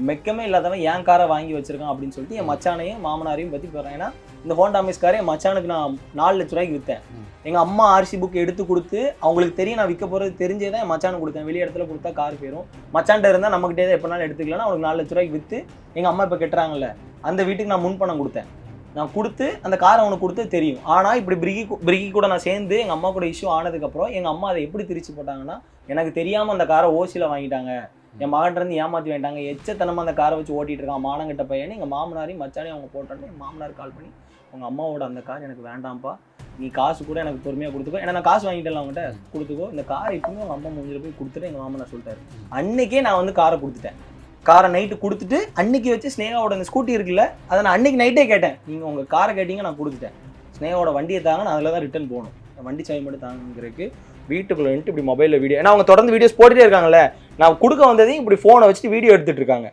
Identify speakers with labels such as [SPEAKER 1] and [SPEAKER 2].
[SPEAKER 1] மெக்கமே இல்லாதவன் என் காரை வாங்கி வச்சிருக்கான் அப்படின்னு சொல்லிட்டு என் மச்சானையும் மாமனாரையும் பற்றி போகிறேன். ஏன்னா இந்த ஹோண்டா அமேஸ் காரை என் மச்சானுக்கு நான் 4 லட்ச ரூபாய்க்கு விற்றேன். எங்கள் அம்மா ஆர்சி புக் எடுத்து கொடுத்து அவங்களுக்கு தெரியும் நான் விற்க போகிறது தெரிஞ்சே தான் என் மச்சானுக்கு கொடுத்தேன். வெளியே இடத்துல கொடுத்தா கார் போயிடும், மச்சான்ட்ட இருந்தால் நம்மகிட்டே தான் எப்போனாலும் எடுத்துக்கலாம்னா அவங்களுக்கு 4 லட்ச ரூபாய்க்கு விற்று எங்கள் அம்மா இப்போ கட்டுறாங்கல்ல அந்த வீட்டுக்கு நான் முன்பணம் கொடுத்தேன். நான் கொடுத்து அந்த காரை அவனுக்கு கொடுத்து தெரியும். ஆனால் இப்படி பிரிக்கி கூட நான் சேர்ந்து எங்கள் அம்மா கூட இஷ்யூ ஆனதுக்கப்புறம் எங்கள் அம்மா அதை எப்படி திரிச்சு போட்டாங்கன்னா, எனக்கு தெரியாமல் அந்த காரை ஓசியில் வாங்கிட்டாங்க, என் மகன்கிட்ட ஏமாற்றி வாங்கிட்டாங்க, எச்சத்தனமாக அந்த காரை வச்சு ஓட்டிகிட்டு இருக்கான் மானங்கிட்ட பையன். எங்கள் மாமனாரையும் மச்சானையும் அவங்க போட்டோன்னு என் மாமனார் கால் பண்ணி உங்கள் அம்மாவோட அந்த கார் எனக்கு வேண்டாம்ப்பா, நீ காசு கூட எனக்கு பொறுமையாக கொடுத்துக்கோ, ஏன்னா நான் காசு வாங்கிட்டேன் அவங்ககிட்ட கொடுத்துக்கோ, இந்த காரை இப்பவுமே அவங்க அம்மா முடிஞ்சில் போய் கொடுத்துட்டு எங்கள் மாமனார் சொல்லிட்டாரு. அன்றைக்கே நான் வந்து காரை கொடுத்துட்டேன். காரை நைட்டு கொடுத்துட்டு அன்றைக்கி வச்சு ஸ்னேகாவோட அந்த ஸ்கூட்டி இருக்குல்ல அதை நான் அன்றைக்கி நைட்டே கேட்டேன், நீங்கள் உங்கள் காரை கேட்டீங்க நான் கொடுத்துட்டேன், ஸ்னேகாவோட வண்டியை தாங்க, நான் அதில் தான் ரிட்டர்ன் போகணும், வண்டி சாவி மட்டும் தாங்கிறதுக்கு வீட்டுக்குள்ளே வந்துட்டு இப்படி மொபைலில் வீடியோ, ஏன்னா அவங்க தொடர்ந்து வீடியோஸ் போட்டுகிட்டே இருக்காங்கல்ல, நான் கொடுக்க வந்ததையும் இப்படி ஃபோனை வச்சுட்டு வீடியோ எடுத்துகிட்டு இருக்காங்க.